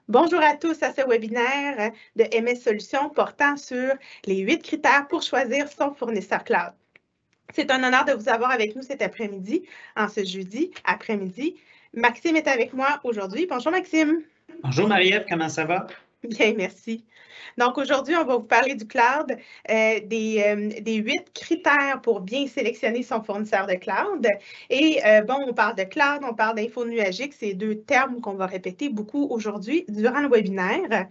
Bonjour à tous à ce webinaire de MS Solutions portant sur les 8 critères pour choisir son fournisseur cloud. C'est un honneur de vous avoir avec nous cet après-midi, en ce jeudi après-midi. Maxime est avec moi aujourd'hui. Bonjour Maxime. Bonjour Marie-Ève, comment ça va? Bien, merci. Donc aujourd'hui, on va vous parler du cloud, des 8 critères pour bien sélectionner son fournisseur de cloud. Et on parle de cloud, on parle d'info nuagique, c'est deux termes qu'on va répéter beaucoup aujourd'hui durant le webinaire.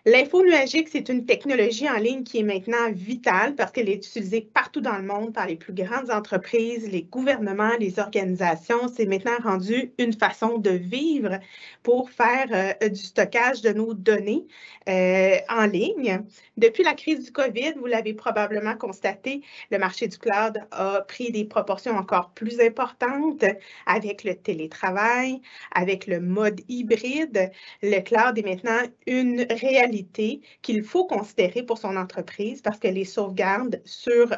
L'info nuagique, c'est une technologie en ligne qui est maintenant vitale parce qu'elle est utilisée partout dans le monde par les plus grandes entreprises, les gouvernements, les organisations. C'est maintenant rendu une façon de vivre pour faire du stockage de nos données en ligne. Depuis la crise du COVID, vous l'avez probablement constaté, le marché du cloud a pris des proportions encore plus importantes avec le télétravail, avec le mode hybride. Le cloud est maintenant une réalité qu'il faut considérer pour son entreprise parce que les sauvegardes sur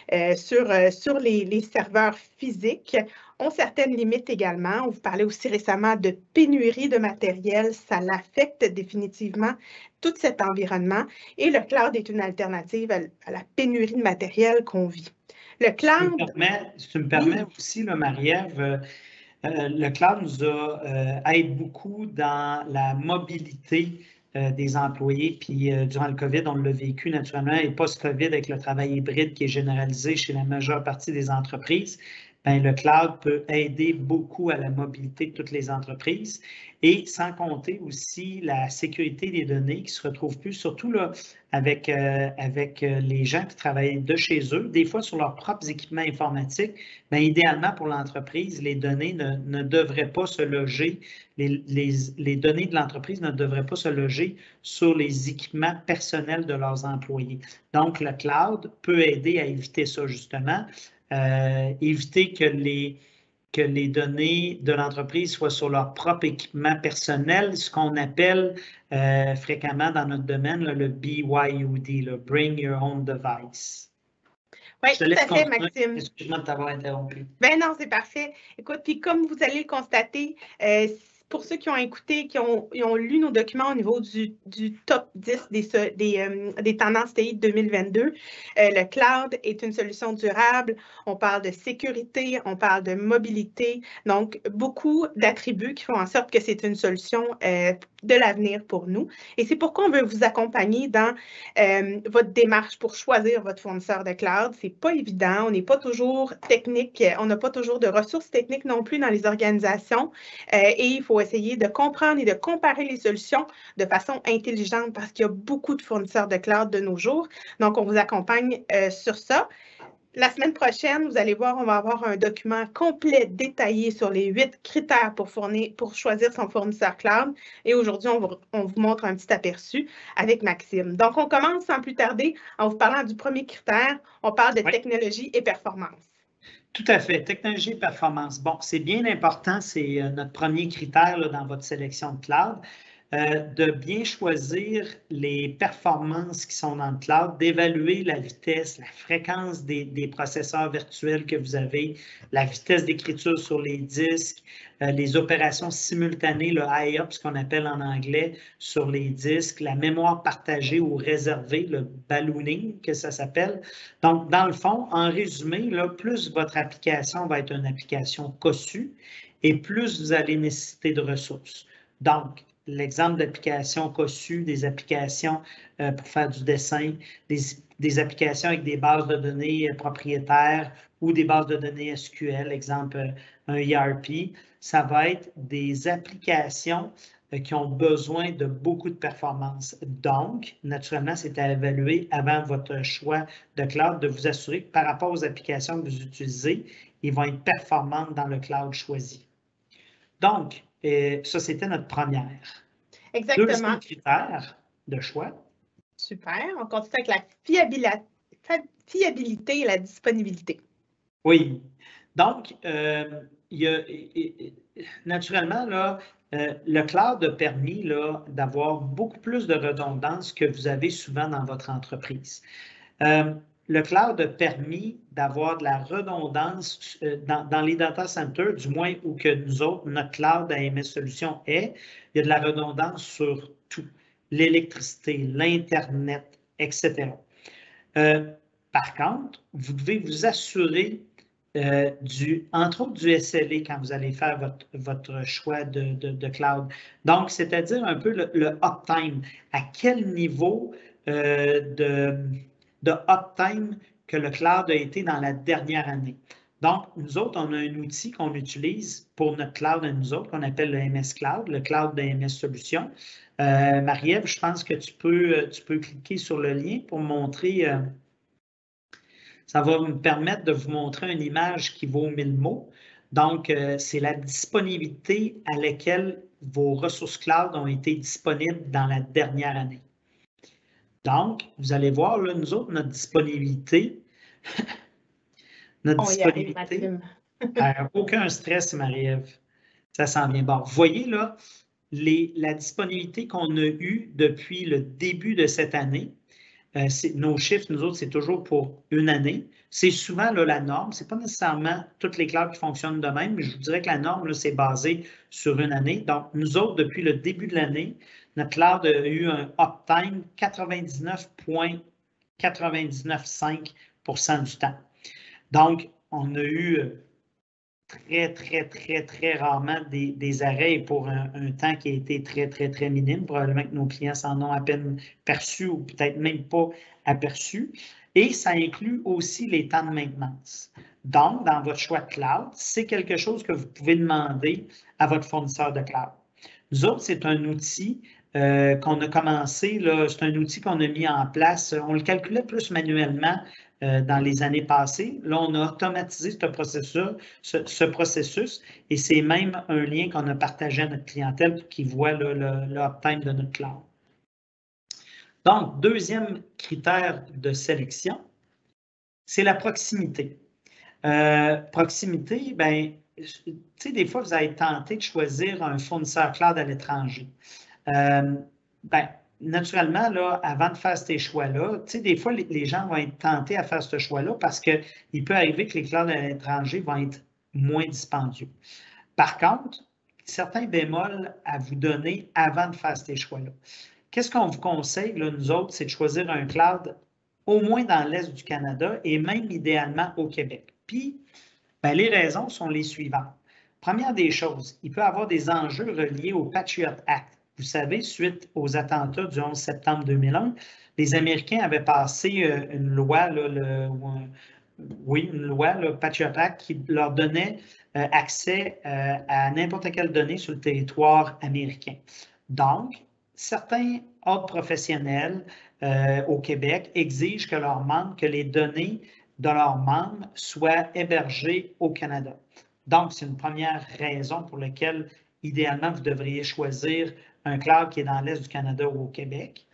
les serveurs physiques ont certaines limites également. On vous parlait aussi récemment de pénurie de matériel. Ça l'affecte définitivement tout cet environnement et le cloud est une alternative à la pénurie de matériel qu'on vit. Le cloud… Si tu me permets aussi, Marie-Ève, le cloud nous aide beaucoup dans la mobilité des employés. Puis durant le COVID, on l'a vécu naturellement et post-COVID avec le travail hybride qui est généralisé chez la majeure partie des entreprises. Bien, le cloud peut aider beaucoup à la mobilité de toutes les entreprises et sans compter aussi la sécurité des données qui se retrouvent plus, surtout là, avec les gens qui travaillent de chez eux, des fois sur leurs propres équipements informatiques. Bien, idéalement pour l'entreprise, les données ne devraient pas se loger, les données de l'entreprise ne devraient pas se loger sur les équipements personnels de leurs employés. Donc, le cloud peut aider à éviter ça justement. Éviter que les données de l'entreprise soient sur leur propre équipement personnel, ce qu'on appelle fréquemment dans notre domaine le BYOD, le Bring Your Own Device. Oui, tout à fait, Maxime. Excuse-moi de t'avoir interrompu. Ben non, c'est parfait. Écoute, puis comme vous allez le constater, pour ceux qui ont écouté, qui ont lu nos documents au niveau du top 10 des tendances TI de 2022, le cloud est une solution durable. On parle de sécurité, on parle de mobilité. Donc, beaucoup d'attributs qui font en sorte que c'est une solution de l'avenir pour nous. Et c'est pourquoi on veut vous accompagner dans votre démarche pour choisir votre fournisseur de cloud. C'est pas évident, on n'est pas toujours technique, on n'a pas toujours de ressources techniques non plus dans les organisations et il faut essayer de comprendre et de comparer les solutions de façon intelligente parce qu'il y a beaucoup de fournisseurs de cloud de nos jours. Donc, on vous accompagne sur ça. La semaine prochaine, vous allez voir, on va avoir un document complet détaillé sur les 8 critères pour choisir son fournisseur cloud. Et aujourd'hui, on vous montre un petit aperçu avec Maxime. Donc, on commence sans plus tarder en vous parlant du premier critère. On parle de technologie et performance. Tout à fait. Technologie et performance. Bon, c'est bien important, c'est notre premier critère là, dans votre sélection de cloud. De bien choisir les performances qui sont dans le cloud, d'évaluer la vitesse, la fréquence des processeurs virtuels que vous avez, la vitesse d'écriture sur les disques, les opérations simultanées, le IOPS, ce qu'on appelle en anglais, sur les disques, la mémoire partagée ou réservée, le ballooning, que ça s'appelle. Donc, dans le fond, en résumé, là, plus votre application va être une application cossue et plus vous allez nécessiter de ressources. Donc, l'exemple d'applications cossues, des applications pour faire du dessin, des applications avec des bases de données propriétaires ou des bases de données SQL, exemple un ERP, ça va être des applications qui ont besoin de beaucoup de performance. Donc, naturellement, c'est à évaluer avant votre choix de cloud, de vous assurer que par rapport aux applications que vous utilisez, ils vont être performantes dans le cloud choisi. Donc, ça, c'était notre première. Exactement. Deuxième critère de choix. Super. On continue avec la fiabilité et la disponibilité. Oui. Donc, naturellement, là, le cloud a permis d'avoir beaucoup plus de redondance que vous avez souvent dans votre entreprise. le cloud a permis d'avoir de la redondance dans les data centers, du moins où que nous autres, notre cloud AMS Solutions est, il y a de la redondance sur tout, l'électricité, l'Internet, etc. Par contre, vous devez vous assurer entre autres du SLA quand vous allez faire votre choix de cloud. Donc, c'est-à-dire un peu le uptime. À quel niveau de uptime que le cloud a été dans la dernière année. Donc, nous autres, on a un outil qu'on utilise pour notre cloud à nous autres, qu'on appelle le MS Cloud, le cloud de MS Solutions. Marie-Ève, je pense que tu peux cliquer sur le lien pour montrer. Ça va me permettre de vous montrer une image qui vaut 1000 mots. Donc, c'est la disponibilité à laquelle vos ressources cloud ont été disponibles dans la dernière année. Donc, vous allez voir, là, nous autres, notre disponibilité, aucun stress, Marie-Ève, ça s'en vient. Bon, vous voyez là, la disponibilité qu'on a eue depuis le début de cette année. Nos chiffres, nous autres, c'est toujours pour une année. C'est souvent là, la norme. Ce n'est pas nécessairement toutes les clouds qui fonctionnent de même, mais je vous dirais que la norme, c'est basé sur une année. Donc, nous autres, depuis le début de l'année, notre cloud a eu un uptime 99,995% du temps. Donc, on a eu très rarement des arrêts pour un temps qui a été très minime. Probablement que nos clients s'en ont à peine perçu ou peut-être même pas aperçu. Et ça inclut aussi les temps de maintenance. Donc, dans votre choix de cloud, c'est quelque chose que vous pouvez demander à votre fournisseur de cloud. Nous autres, c'est un outil qu'on a commencé, c'est un outil qu'on a mis en place. On le calculait plus manuellement dans les années passées. Là, on a automatisé ce processus et c'est même un lien qu'on a partagé à notre clientèle pour qu'ils voient le uptime de notre cloud. Donc, deuxième critère de sélection, c'est la proximité. Proximité, bien, tu sais, des fois, vous allez tenté de choisir un fournisseur cloud à l'étranger. Bien, naturellement, là, avant de faire ces choix-là, tu sais, des fois, les gens vont être tentés à faire ce choix-là parce qu'il peut arriver que les clouds à l'étranger vont être moins dispendieux. Par contre, certains bémols à vous donner avant de faire ces choix-là. Qu'est-ce qu'on vous conseille, là, nous autres, c'est de choisir un cloud au moins dans l'Est du Canada et même idéalement au Québec. Puis, bien, les raisons sont les suivantes. Première des choses, il peut y avoir des enjeux reliés au Patriot Act. Vous savez, suite aux attentats du 11 septembre 2001, les Américains avaient passé une loi, une loi, le Patriot Act, qui leur donnait accès à n'importe quelle donnée sur le territoire américain. Donc, certains ordres professionnels au Québec exigent que les données de leurs membres soient hébergées au Canada. Donc, c'est une première raison pour laquelle, idéalement, vous devriez choisir un cloud qui est dans l'Est du Canada ou au Québec.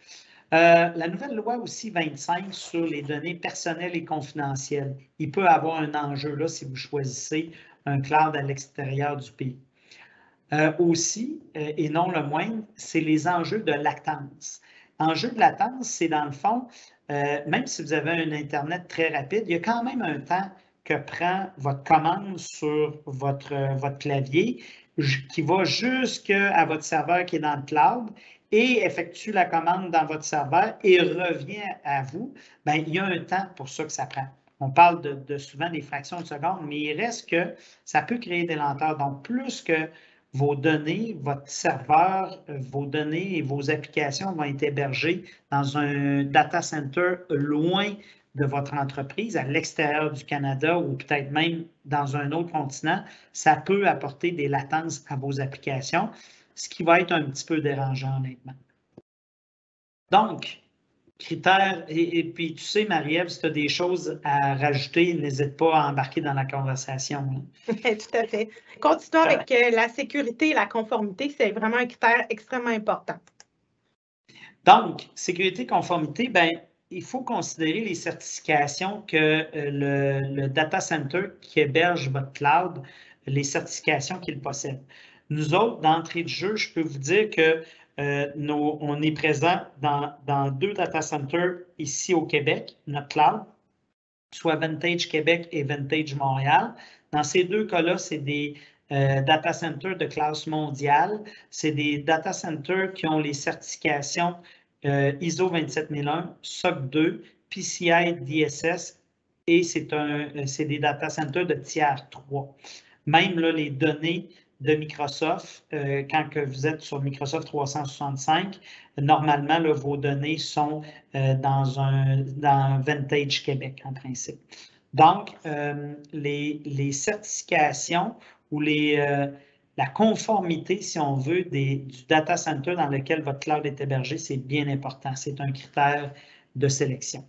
La nouvelle loi aussi 25 sur les données personnelles et confidentielles. Il peut y avoir un enjeu là si vous choisissez un cloud à l'extérieur du pays. Aussi, et non le moindre, c'est les enjeux de latence. Enjeu de latence, c'est dans le fond, même si vous avez un Internet très rapide, il y a quand même un temps que prend votre commande sur votre clavier qui va jusqu'à votre serveur qui est dans le cloud et effectue la commande dans votre serveur et revient à vous. Bien, il y a un temps pour ça que ça prend. On parle de souvent des fractions de secondes, mais il reste que ça peut créer des lenteurs. Donc, plus que vos données, votre serveur, vos données et vos applications vont être hébergées dans un data center loin de votre entreprise, à l'extérieur du Canada ou peut-être même dans un autre continent, ça peut apporter des latences à vos applications, ce qui va être un petit peu dérangeant, honnêtement. Donc, critères, et puis tu sais, Marie-Ève, si tu as des choses à rajouter, n'hésite pas à embarquer dans la conversation. Tout à fait. Continuons avec la sécurité et la conformité, c'est vraiment un critère extrêmement important. Donc, sécurité, conformité, bien, il faut considérer les certifications que le data center qui héberge votre cloud, les certifications qu'il possède. Nous autres, d'entrée de jeu, je peux vous dire que on est présent dans 2 data centers ici au Québec, notre cloud. soit Vantage Québec et Vantage Montréal. Dans ces deux cas-là, c'est des data centers de classe mondiale. C'est des data centers qui ont les certifications ISO 27001, SOC 2, PCI DSS et c'est des data centers de tiers 3. Même là, les données de Microsoft, quand que vous êtes sur Microsoft 365, normalement, là, vos données sont dans Vantage Québec, en principe. Donc, les certifications ou la conformité, si on veut, du data center dans lequel votre cloud est hébergé, c'est bien important. C'est un critère de sélection.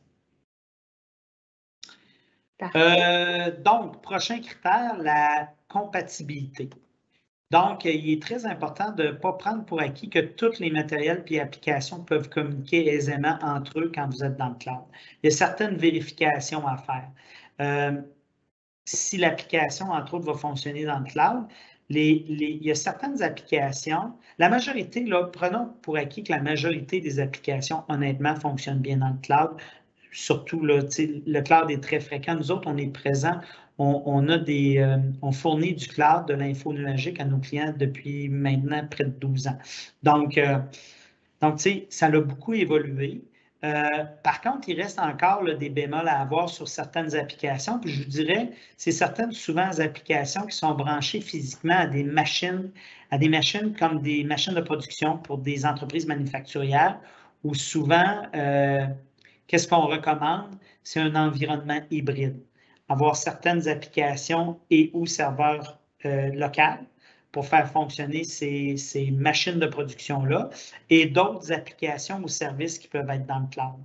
Donc, prochain critère, la compatibilité. Donc, il est très important de ne pas prendre pour acquis que tous les matériels et applications peuvent communiquer aisément entre eux quand vous êtes dans le cloud. Il y a certaines vérifications à faire. Si l'application, entre autres, va fonctionner dans le cloud, il y a certaines applications, la majorité, là, prenons pour acquis que la majorité des applications, honnêtement, fonctionnent bien dans le cloud. Surtout, là, le cloud est très fréquent. Nous autres, on est présents. On fournit du cloud, de l'info nuagique à nos clients depuis maintenant près de 12 ans. Donc tu sais, ça a beaucoup évolué. Par contre, il reste encore là, des bémols à avoir sur certaines applications. Puis je vous dirais, c'est certaines souvent applications qui sont branchées physiquement à des machines comme des machines de production pour des entreprises manufacturières, où souvent, qu'est-ce qu'on recommande? C'est un environnement hybride. Avoir certaines applications et ou serveurs locaux pour faire fonctionner ces machines de production-là et d'autres applications ou services qui peuvent être dans le cloud.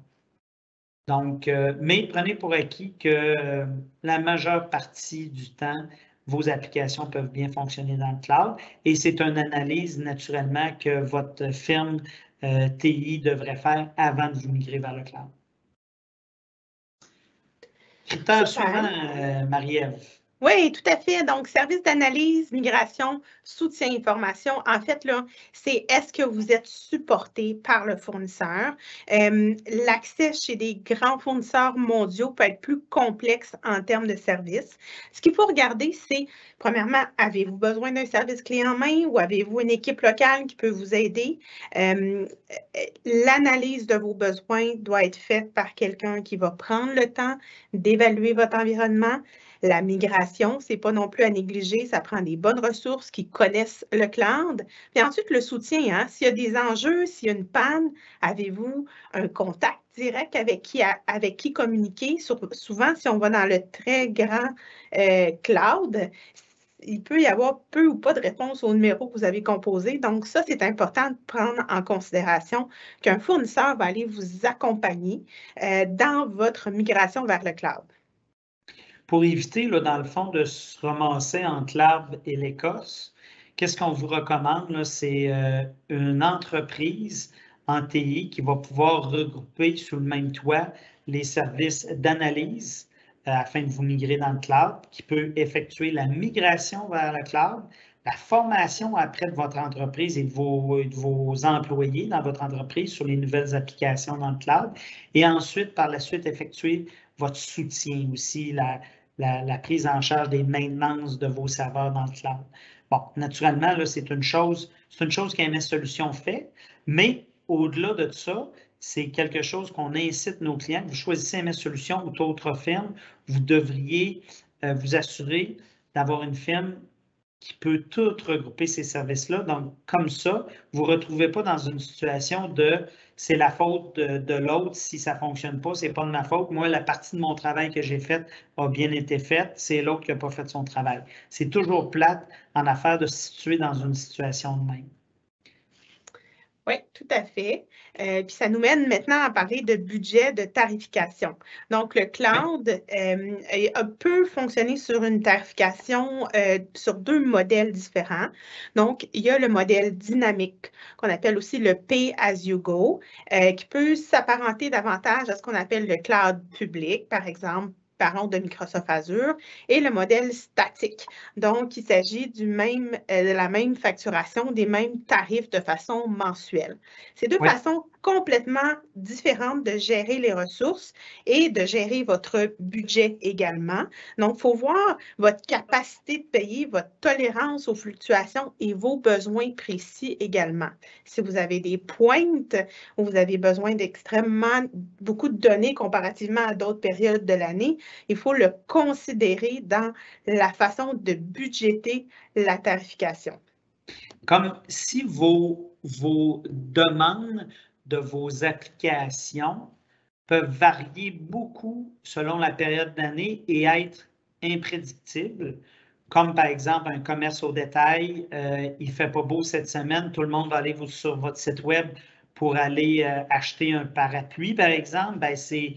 Donc, mais prenez pour acquis que la majeure partie du temps, vos applications peuvent bien fonctionner dans le cloud et c'est une analyse naturellement que votre firme TI devrait faire avant de vous migrer vers le cloud. Critère suivant, Marie-Ève. Oui, tout à fait. Donc, service d'analyse, migration, soutien, information. En fait, là, c'est est-ce que vous êtes supporté par le fournisseur? L'accès chez des grands fournisseurs mondiaux peut être plus complexe en termes de services. Ce qu'il faut regarder, c'est, premièrement, avez-vous besoin d'un service clé en main ou avez-vous une équipe locale qui peut vous aider? L'analyse de vos besoins doit être faite par quelqu'un qui va prendre le temps d'évaluer votre environnement. La migration, ce n'est pas non plus à négliger, ça prend des bonnes ressources qui connaissent le cloud. Puis ensuite, le soutien, hein? S'il y a des enjeux, s'il y a une panne, avez-vous un contact direct avec qui communiquer? Souvent, si on va dans le très grand cloud, il peut y avoir peu ou pas de réponse au numéro que vous avez composé. Donc, ça, c'est important de prendre en considération qu'un fournisseur va aller vous accompagner dans votre migration vers le cloud. Pour éviter, là, dans le fond, de se ramasser entre l'arbre et l'écorce, qu'est-ce qu'on vous recommande? C'est une entreprise en TI qui va pouvoir regrouper sous le même toit les services d'analyse afin de vous migrer dans le cloud, qui peut effectuer la migration vers le cloud, la formation après de votre entreprise et de vos employés dans votre entreprise sur les nouvelles applications dans le cloud, et ensuite, par la suite, effectuer votre soutien aussi, la prise en charge des maintenances de vos serveurs dans le cloud. Bon, naturellement, là, c'est une chose qu'MS Solutions fait, mais au-delà de ça, c'est quelque chose qu'on incite nos clients. Vous choisissez MS Solutions ou d'autres firmes, vous devriez vous assurer d'avoir une firme qui peut tout regrouper ces services-là. Donc, comme ça, vous ne vous retrouvez pas dans une situation de c'est la faute de l'autre si ça ne fonctionne pas, ce n'est pas de ma faute. Moi, la partie de mon travail que j'ai faite a bien été faite, c'est l'autre qui n'a pas fait son travail. C'est toujours plate en affaire de se situer dans une situation de même. Oui, tout à fait. Puis ça nous mène maintenant à parler de budget de tarification. Donc, le cloud peut fonctionner sur une tarification sur deux modèles différents. Donc, il y a le modèle dynamique, qu'on appelle aussi le Pay as you go, qui peut s'apparenter davantage à ce qu'on appelle le cloud public, par exemple. Parlons de Microsoft Azure, et le modèle statique. Donc, il s'agit de la même facturation, des mêmes tarifs de façon mensuelle. Ces deux façons complètement différente de gérer les ressources et de gérer votre budget également. Donc, il faut voir votre capacité de payer, votre tolérance aux fluctuations et vos besoins précis également. Si vous avez des pointes où vous avez besoin d'extrêmement beaucoup de données comparativement à d'autres périodes de l'année, il faut le considérer dans la façon de budgéter la tarification. Comme si vos demandes de vos applications peuvent varier beaucoup selon la période d'année et être imprédictibles, comme par exemple un commerce au détail, il ne fait pas beau cette semaine, tout le monde va aller sur votre site web pour aller acheter un parapluie, par exemple, ben, c'est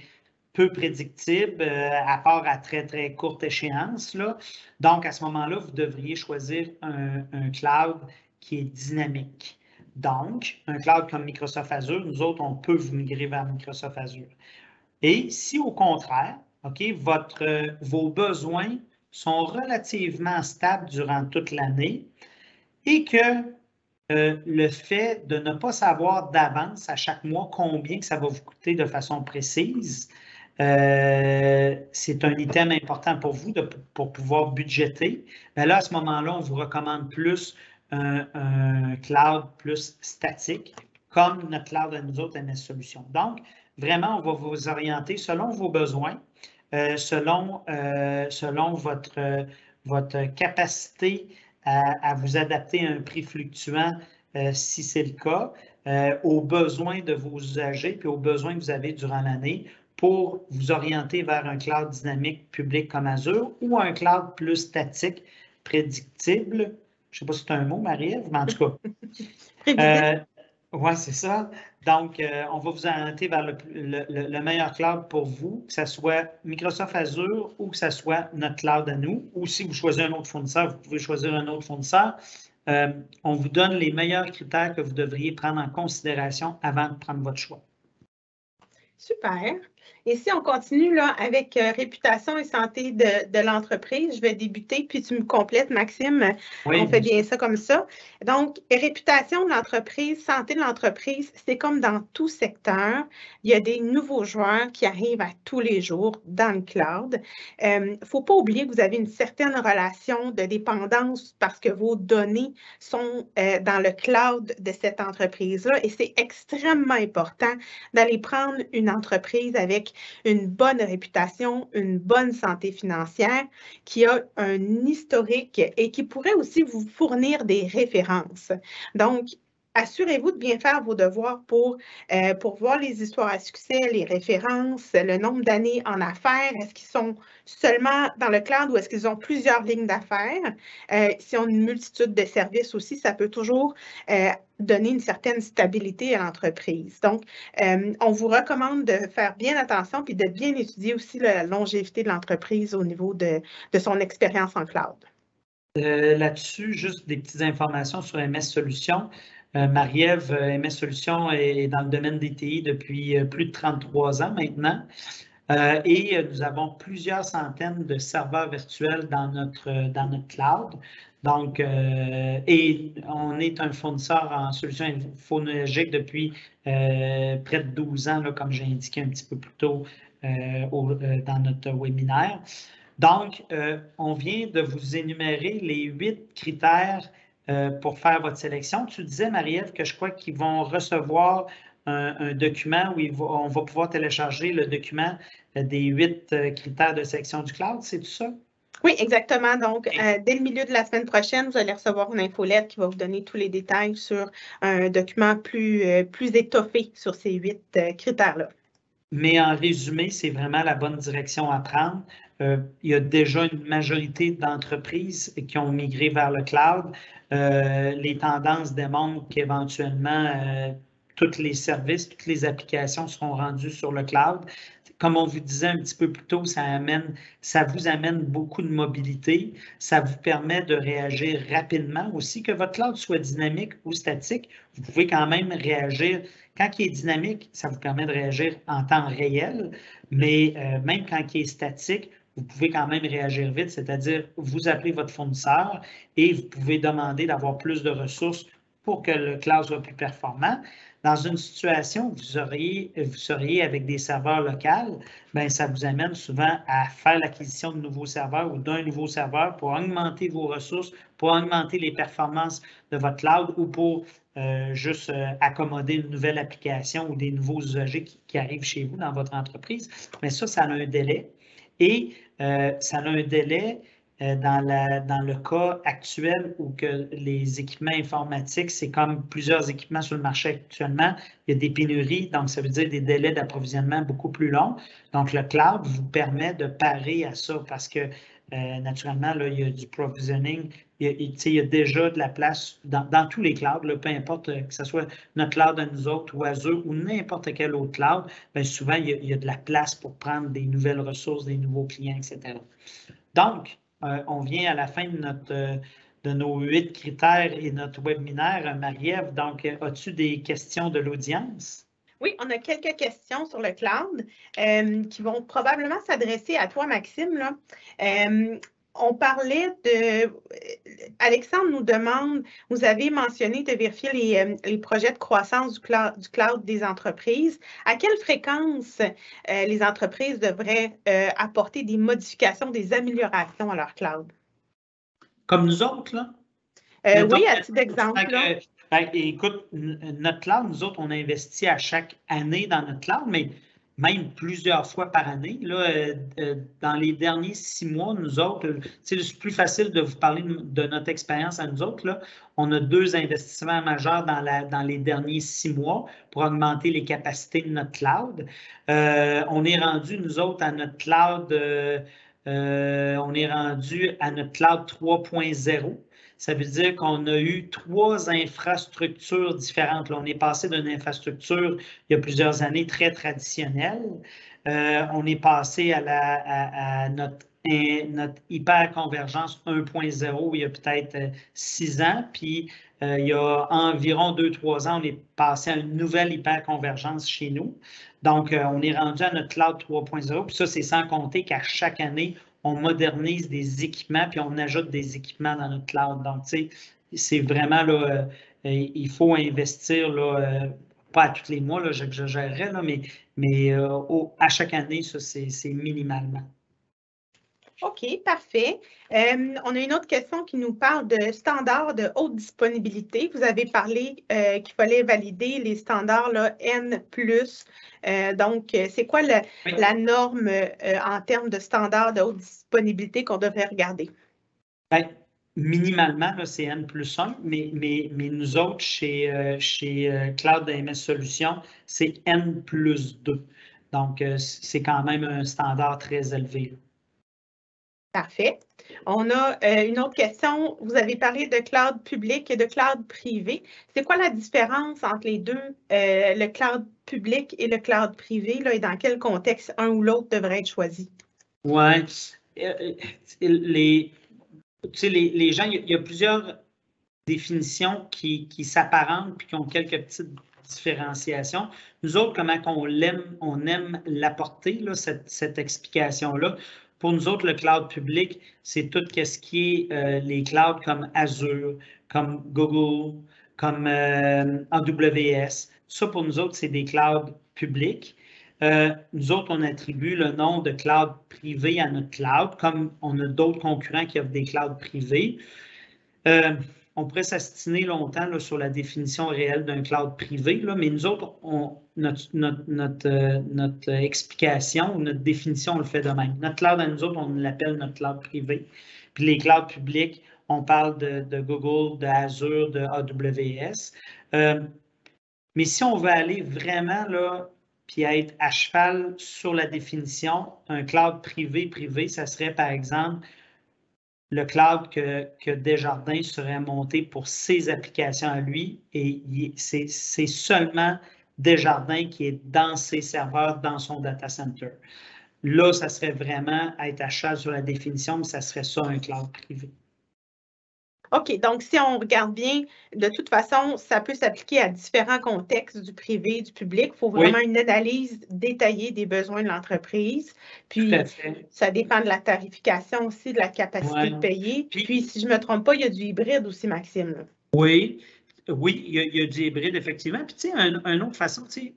peu prédictible, à part à très, très courte échéance, là. Donc, à ce moment-là, vous devriez choisir un cloud qui est dynamique. Donc, un cloud comme Microsoft Azure, nous autres, on peut vous migrer vers Microsoft Azure. Et si au contraire, OK, vos besoins sont relativement stables durant toute l'année et que le fait de ne pas savoir d'avance à chaque mois combien que ça va vous coûter de façon précise, c'est un item important pour vous pour pouvoir budgéter. Mais là, à ce moment-là, on vous recommande plus un cloud plus statique, comme notre cloud à nous autres, MS Solutions. Donc, vraiment, on va vous orienter selon vos besoins, selon votre capacité à vous adapter à un prix fluctuant, si c'est le cas, aux besoins de vos usagers puis aux besoins que vous avez durant l'année pour vous orienter vers un cloud dynamique public comme Azure ou un cloud plus statique, prédictible. Je ne sais pas si c'est un mot, Marie-Ève, mais en tout cas. Oui, c'est ça. Donc, on va vous orienter vers le meilleur cloud pour vous, que ce soit Microsoft Azure ou que ce soit notre cloud à nous. Ou si vous choisissez un autre fournisseur, vous pouvez choisir un autre fournisseur. On vous donne les meilleurs critères que vous devriez prendre en considération avant de prendre votre choix. Super. Et si on continue là, avec réputation et santé de l'entreprise, je vais débuter, puis tu me complètes, Maxime. Oui, on fait bien ça comme ça. Donc, réputation de l'entreprise, santé de l'entreprise, c'est comme dans tout secteur. Il y a des nouveaux joueurs qui arrivent à tous les jours dans le cloud. Il ne faut pas oublier que vous avez une certaine relation de dépendance parce que vos données sont dans le cloud de cette entreprise-là. Et c'est extrêmement important d'aller prendre une entreprise avec une bonne réputation, une bonne santé financière, qui a un historique et qui pourrait aussi vous fournir des références. Donc, assurez-vous de bien faire vos devoirs pour voir les histoires à succès, les références, le nombre d'années en affaires. Est-ce qu'ils sont seulement dans le cloud ou est-ce qu'ils ont plusieurs lignes d'affaires? S'ils ont une multitude de services aussi, ça peut toujours donner une certaine stabilité à l'entreprise. Donc, on vous recommande de faire bien attention puis de bien étudier aussi la longévité de l'entreprise au niveau de son expérience en cloud. Là-dessus, juste des petites informations sur MS Solutions. Marie-Ève, MS Solutions est dans le domaine des TI depuis plus de 33 ans maintenant. Et nous avons plusieurs centaines de serveurs virtuels dans notre cloud. Donc, et on est un fournisseur en solutions infonologiques depuis près de 12 ans, là, comme j'ai indiqué un petit peu plus tôt dans notre webinaire. Donc, on vient de vous énumérer les 8 critères pour faire votre sélection. Tu disais, Marie-Ève, que je crois qu'ils vont recevoir un document où on va pouvoir télécharger le document des 8 critères de sélection du cloud, c'est tout ça? Oui, exactement. Donc, dès le milieu de la semaine prochaine, vous allez recevoir une infolette qui va vous donner tous les détails sur un document plus étoffé sur ces 8 critères-là. Mais en résumé, c'est vraiment la bonne direction à prendre. Il y a déjà une majorité d'entreprises qui ont migré vers le cloud. Les tendances démontrent qu'éventuellement, tous les services, toutes les applications seront rendues sur le cloud. Comme on vous disait un petit peu plus tôt, ça vous amène beaucoup de mobilité. Ça vous permet de réagir rapidement aussi. Que votre cloud soit dynamique ou statique, vous pouvez quand même réagir. Quand il est dynamique, ça vous permet de réagir en temps réel, mais même quand il est statique, vous pouvez quand même réagir vite, c'est-à-dire vous appelez votre fournisseur et vous pouvez demander d'avoir plus de ressources pour que le cloud soit plus performant. Dans une situation où vous seriez avec des serveurs locaux, bien, ça vous amène souvent à faire l'acquisition de nouveaux serveurs ou d'un nouveau serveur pour augmenter vos ressources, pour augmenter les performances de votre cloud ou pour juste accommoder une nouvelle application ou des nouveaux usagers qui arrivent chez vous dans votre entreprise. Mais ça a un délai. Et ça a un délai dans le cas actuel où que les équipements informatiques, c'est comme plusieurs équipements sur le marché actuellement, il y a des pénuries, donc ça veut dire des délais d'approvisionnement beaucoup plus longs. Donc, le cloud vous permet de parer à ça parce que naturellement, là, il y a du provisioning, il y a déjà de la place dans tous les clouds, là, peu importe que ce soit notre cloud à nous autres ou Azure ou n'importe quel autre cloud, bien, souvent, il y a de la place pour prendre des nouvelles ressources, des nouveaux clients, etc. Donc, on vient à la fin de nos 8 critères et notre webinaire. Marie-Ève, donc, as-tu des questions de l'audience? Oui, on a quelques questions sur le cloud qui vont probablement s'adresser à toi, Maxime. Là. On parlait de... Alexandre nous demande, vous avez mentionné de vérifier les projets de croissance du cloud des entreprises. À quelle fréquence les entreprises devraient apporter des modifications, des améliorations à leur cloud? Comme nous autres, là? Oui, à titre d'exemple. Ben, écoute, notre cloud, nous autres, on investit à chaque année dans notre cloud, mais même plusieurs fois par année. Là, dans les derniers 6 mois, nous autres, c'est plus facile de vous parler de notre expérience à nous autres. Là. On a 2 investissements majeurs dans les derniers 6 mois pour augmenter les capacités de notre cloud. On est rendu, nous autres, à notre cloud, on est rendu à notre cloud 3.0. Ça veut dire qu'on a eu 3 infrastructures différentes. Là, on est passé d'une infrastructure, il y a plusieurs années, très traditionnelle. On est passé à notre hyperconvergence 1.0 il y a peut-être 6 ans. Puis, il y a environ 2-3 ans, on est passé à une nouvelle hyperconvergence chez nous. Donc, on est rendu à notre cloud 3.0. Puis ça, c'est sans compter qu'à chaque année, on modernise des équipements, puis on ajoute des équipements dans notre cloud. Donc, tu sais, c'est vraiment, là, il faut investir, là, pas à tous les mois, là, j'exagérerais, là, mais à chaque année, ça, c'est minimalement. OK, parfait. On a une autre question qui nous parle de standards de haute disponibilité. Vous avez parlé qu'il fallait valider les standards là, N+. Donc, c'est quoi la norme en termes de standards de haute disponibilité qu'on devrait regarder? Bien, minimalement, c'est N+1, mais nous autres, chez Cloud AMS Solutions, c'est N+2. Donc, c'est quand même un standard très élevé. Là. Parfait. On a une autre question. Vous avez parlé de cloud public et de cloud privé. C'est quoi la différence entre les deux, le cloud public et le cloud privé, là, et dans quel contexte un ou l'autre devrait être choisi? Oui. Les gens, il y a plusieurs définitions qui s'apparentent puis qui ont quelques petites différenciations. Nous autres, comment on aime l'apporter, cette explication-là. Pour nous autres, le cloud public, c'est tout ce qui est les clouds comme Azure, comme Google, comme AWS. Ça, pour nous autres, c'est des clouds publics. Nous autres, on attribue le nom de cloud privé à notre cloud, comme on a d'autres concurrents qui offrent des clouds privés. On pourrait s'astiner longtemps là, sur la définition réelle d'un cloud privé, là, mais nous autres, notre explication ou notre définition, on le fait de même. Notre cloud à nous autres, on l'appelle notre cloud privé. Puis les clouds publics, on parle de Google, de Azure, de AWS. Mais si on veut aller vraiment là, puis être à cheval sur la définition, un cloud privé, ça serait par exemple le cloud que Desjardins serait monté pour ses applications à lui, et c'est seulement Desjardins qui est dans ses serveurs, dans son data center. Là, ça serait vraiment être à cheval sur la définition, mais ça serait ça un cloud privé. OK, donc si on regarde bien, de toute façon, ça peut s'appliquer à différents contextes du privé, du public. Il faut vraiment une analyse détaillée des besoins de l'entreprise. Puis, ça dépend de la tarification aussi, de la capacité de payer. Puis, si je ne me trompe pas, il y a du hybride aussi, Maxime. Là. Oui. Oui, il y a du hybride, effectivement. Puis, tu sais, une autre façon, tu sais,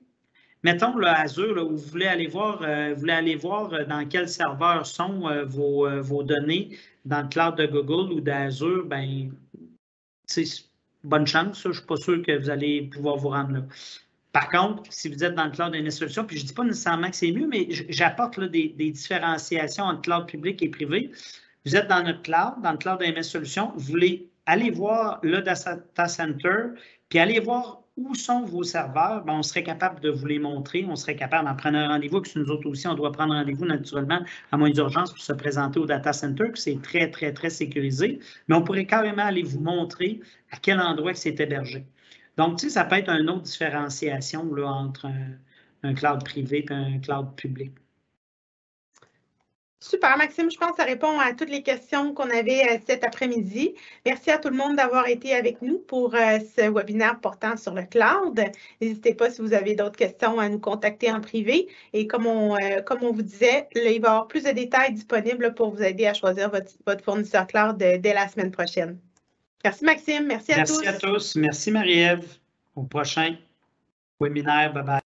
mettons, là, Azure, là, où vous voulez aller voir dans quel serveur sont vos données dans le cloud de Google ou d'Azure, ben, bonne chance. Je ne suis pas sûr que vous allez pouvoir vous rendre là. Par contre, si vous êtes dans le cloud d'une solution, puis je ne dis pas nécessairement que c'est mieux, mais j'apporte des différenciations entre cloud public et privé. Vous êtes dans notre cloud, dans le cloud d'AMS Solutions, vous voulez aller voir le data center, puis aller voir où sont vos serveurs, bien, on serait capable de vous les montrer, on serait capable d'en prendre un rendez-vous, puis nous autres aussi, on doit prendre rendez-vous naturellement à moins d'urgence pour se présenter au data center, que c'est très, très, très sécurisé, mais on pourrait carrément aller vous montrer à quel endroit c'est hébergé. Donc, tu sais, ça peut être une autre différenciation là, entre un cloud privé et un cloud public. Super, Maxime. Je pense que ça répond à toutes les questions qu'on avait cet après-midi. Merci à tout le monde d'avoir été avec nous pour ce webinaire portant sur le cloud. N'hésitez pas, si vous avez d'autres questions, à nous contacter en privé. Et comme on vous disait, là, il va y avoir plus de détails disponibles pour vous aider à choisir votre fournisseur cloud dès la semaine prochaine. Merci, Maxime. Merci à tous. Merci à tous. Merci, Marie-Ève. Au prochain webinaire. Bye-bye.